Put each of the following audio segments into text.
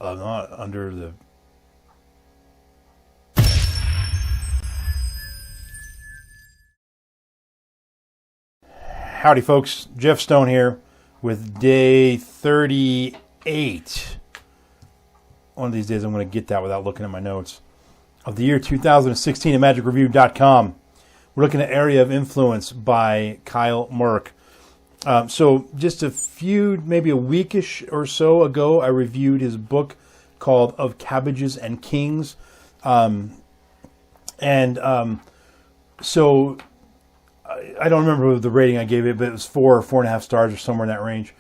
not under the... Howdy folks, Jeff Stone here with day 38. One of these days I'm going to get that without looking at my notes. Of the year 2016 at magicreview.com. We're looking at Area of Influence by Kyle Merck. So just a few, maybe a weekish or so ago, I reviewed his book called Of Cabbages and Kings. So I don't remember the rating I gave it, but it was 4 or 4.5 stars or somewhere in that range.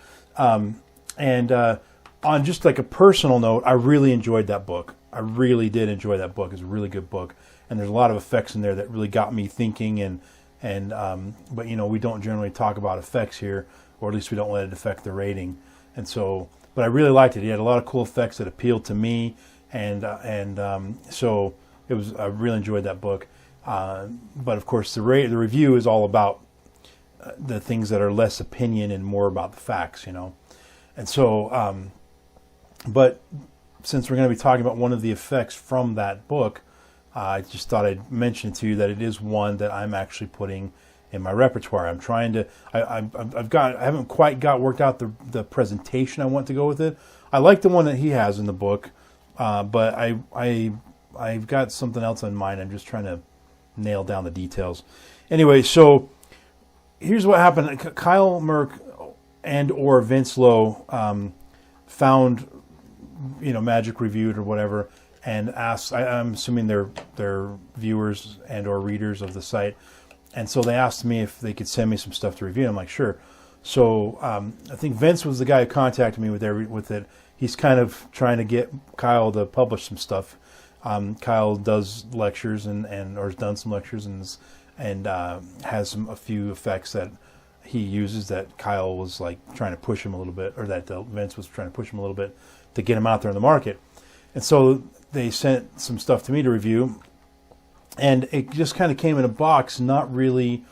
On just like a personal note, I really enjoyed that book. I really did enjoy that book. It's a really good book, and there's a lot of effects in there that really got me thinking. But you know, we don't generally talk about effects here, or at least we don't let it affect the rating. And so, but I really liked it. He had a lot of cool effects that appealed to me, so it was. I really enjoyed that book. But of course, the review is all about the things that are less opinion and more about the facts, you know. And so, but since we're going to be talking about one of the effects from that book, I just thought I'd mention to you that it is one that I'm actually putting in my repertoire. I'm trying to. I haven't quite got worked out the presentation I want to go with it. I like the one that he has in the book, but I've got something else in mind. I'm just trying to nail down the details. Anyway, so here's what happened. Kyle Merck and or Vince Lowe found, you know, Magic Reviewed or whatever, and asked. I'm assuming they're viewers and or readers of the site, and so they asked me if they could send me some stuff to review. I'm like, sure. So I think Vince was the guy who contacted me with it. He's kind of trying to get Kyle to publish some stuff. Kyle does lectures and or has done some lectures and has a few effects that he uses that Kyle was like trying to push him a little bit, or that Vince was trying to push him a little bit to get him out there in the market. And so they sent some stuff to me to review, and it just kind of came in a box, not really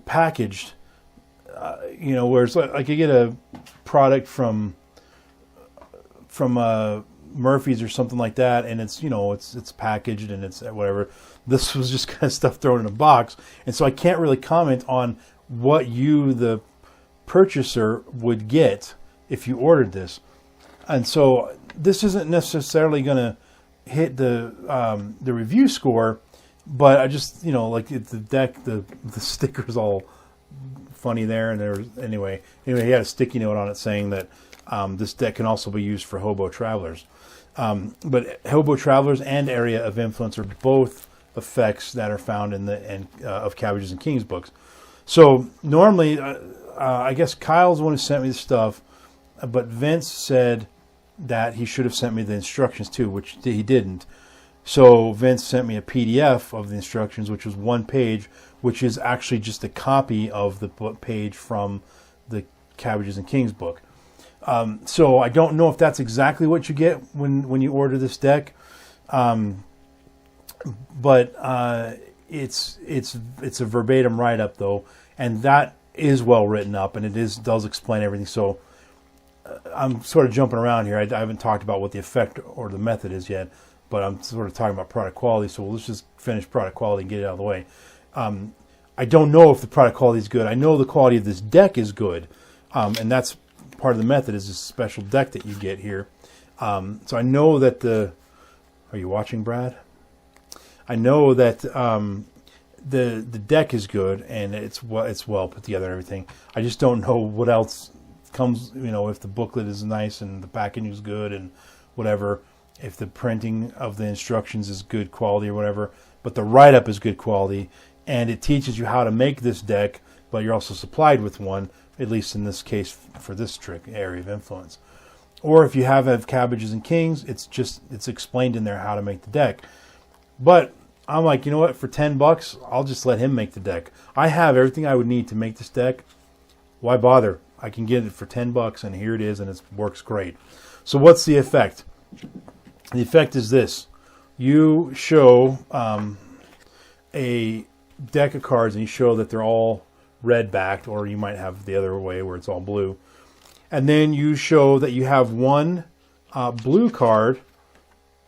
packaged. You know, whereas like you get a product from Murphy's or something like that, and it's, you know, it's packaged and it's whatever. This was just kind of stuff thrown in a box, and so I can't really comment on what you, the purchaser, would get if you ordered this. And so this isn't necessarily going to hit the review score, but I just, you know, like the deck, the sticker's all funny there, and anyway, he had a sticky note on it saying that this deck can also be used for Hobo Travelers. But Hobo Travelers and Area of Influence are both effects that are found in the of Cabbages and Kings books. So normally, I guess Kyle's the one who sent me the stuff, but Vince said that he should have sent me the instructions too, which he didn't. So Vince sent me a PDF of the instructions, which was one page, which is actually just a copy of the page from the Cabbages and Kings book. So I don't know if that's exactly what you get when you order this deck, but it's a verbatim write-up though, and that is well written up, and does explain everything. So I'm sort of jumping around here. I haven't talked about what the effect or the method is yet, but I'm sort of talking about product quality. So let's just finish product quality and get it out of the way. I don't know if the product quality is good. I know the quality of this deck is good, and that's part of the method, is this special deck that you get here. So I know that are you watching, Brad? I know that the deck is good, and it's well put together and everything. I just don't know what else comes, you know, if the booklet is nice and the packaging is good and whatever, if the printing of the instructions is good quality or whatever, but the write-up is good quality, and it teaches you how to make this deck, but you're also supplied with one, at least in this case for this trick, Area of Influence. Or if you have Cabbages and Kings, it's explained in there how to make the deck. But I'm like, you know what, for $10, I'll just let him make the deck. I have everything I would need to make this deck. Why bother? I can get it for $10, and here it is, and it works great. So what's the effect? The effect is this. You show a deck of cards, and you show that they're all red backed, or you might have the other way where it's all blue. And then you show that you have one blue card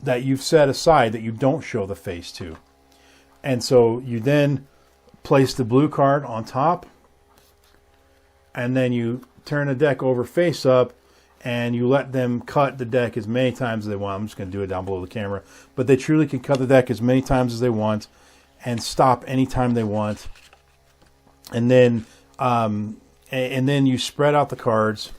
that you've set aside that you don't show the face to. And so you then place the blue card on top, and then you turn the deck over face up, and you let them cut the deck as many times as they want. I'm just going to do it down below the camera. But they truly can cut the deck as many times as they want and stop anytime they want. And then you spread out the cards,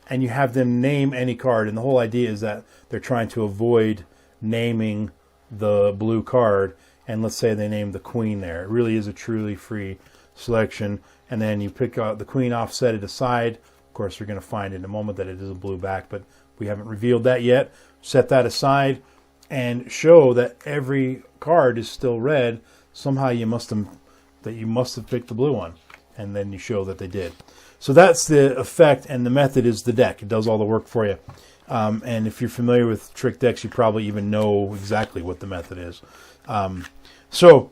and you have them name any card. And the whole idea is that they're trying to avoid naming the blue card. And let's say they name the queen there. It really is a truly free selection. And then you pick out the queen off, set it aside. Of course, you're going to find in a moment that it is a blue back, but we haven't revealed that yet. Set that aside and show that every card is still red. Somehow you must have picked the blue one. And then you show that they did. So that's the effect, and the method is the deck. It does all the work for you. And if you're familiar with trick decks, you probably even know exactly what the method is. So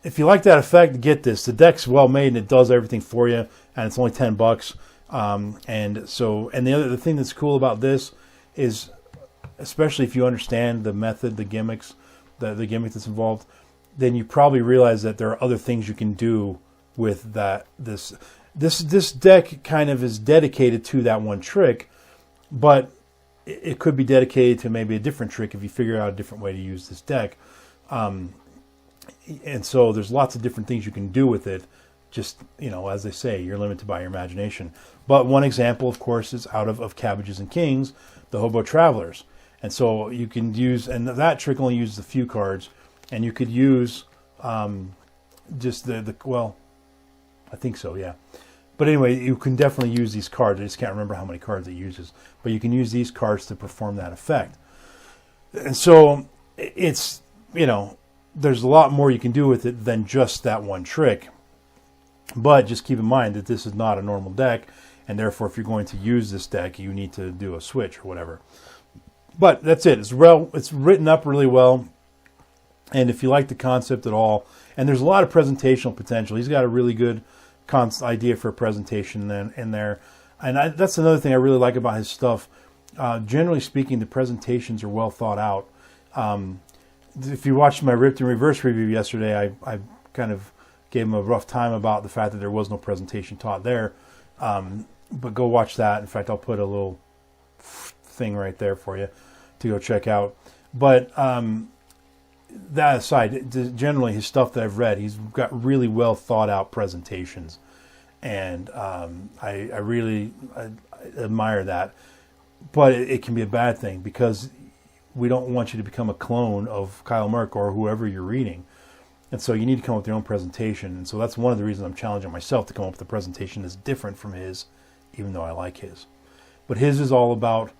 if you like that effect, get this. The deck's well made, and it does everything for you, and it's only $10. And the thing that's cool about this is, especially if you understand the method, the gimmicks, the gimmick that's involved, then you probably realize that there are other things you can do with that. This deck kind of is dedicated to that one trick, but it could be dedicated to maybe a different trick if you figure out a different way to use this deck. And so there's lots of different things you can do with it. Just, as they say, you're limited by your imagination. But one example, of course, is out of Cabbages and Kings, the Hobo Travelers. And so you can use, and that trick only uses a few cards, and you could use just well, I think so, yeah. But anyway, you can definitely use these cards. I just can't remember how many cards it uses. But you can use these cards to perform that effect. And so it's, there's a lot more you can do with it than just that one trick. But just keep in mind that this is not a normal deck, and therefore if you're going to use this deck, you need to do a switch or whatever. But that's it. It's written up really well, and if you like the concept at all, and there's a lot of presentational potential. He's got a really good idea for a presentation in there, and that's another thing I really like about his stuff. Generally speaking, the presentations are well thought out. If you watched my Ripped in Reverse review yesterday, I kind of gave him a rough time about the fact that there was no presentation taught there. But go watch that. In fact, I'll put a little thing right there for you to go check out. But that aside, generally his stuff that I've read, he's got really well thought out presentations. And I really admire that. But it can be a bad thing because we don't want you to become a clone of Kyle Merck or whoever you're reading. And so you need to come up with your own presentation. And so that's one of the reasons I'm challenging myself to come up with a presentation that's different from his, even though I like his. But his is all about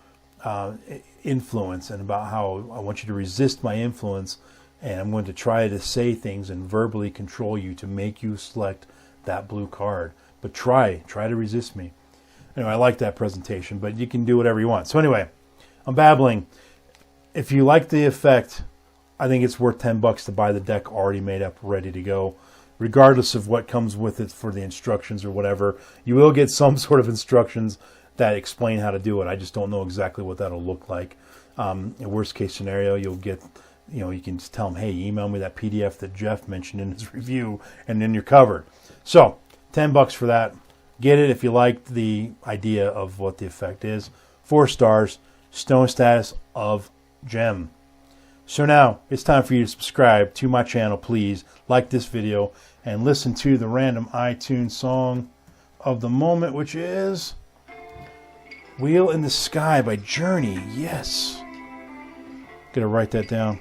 influence and about how I want you to resist my influence, and I'm going to try to say things and verbally control you to make you select that blue card. But try to resist me. Anyway, I like that presentation, but you can do whatever you want. So anyway, I'm babbling. If you like the effect, I think it's worth $10 to buy the deck already made up, ready to go. Regardless of what comes with it for the instructions or whatever, you will get some sort of instructions that explain how to do it. I just don't know exactly what that'll look like. In worst case scenario, you'll get, you can just tell them, hey, email me that PDF that Jeff mentioned in his review, and then you're covered. So, $10 for that. Get it if you like the idea of what the effect is. 4 stars, stone status of gem. So now it's time for you to subscribe to my channel. Please like this video and listen to the random iTunes song of the moment, which is Wheel in the Sky by Journey. Yes. Gotta write that down.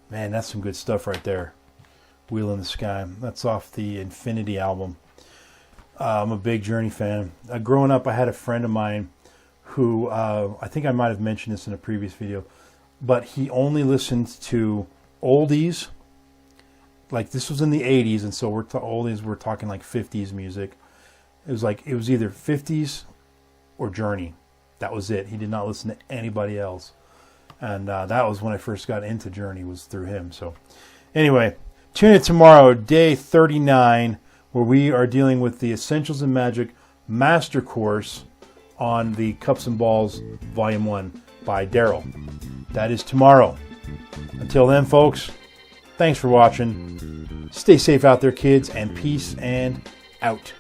Man, that's some good stuff right there. Wheel in the Sky. That's off the Infinity album. I'm a big Journey fan. Growing up, I had a friend of mine who, I think I might have mentioned this in a previous video, but he only listened to oldies. Like, this was in the 80s, and so oldies, we're talking like 50s music. It was either 50s or Journey. That was it. He did not listen to anybody else. And that was when I first got into Journey, was through him. So anyway, tune in tomorrow, day 39, where we are dealing with the Essentials in Magic master course on the Cups and Balls Volume 1 by Daryl. That is tomorrow. Until then, folks, thanks for watching. Stay safe out there, kids, and peace and out.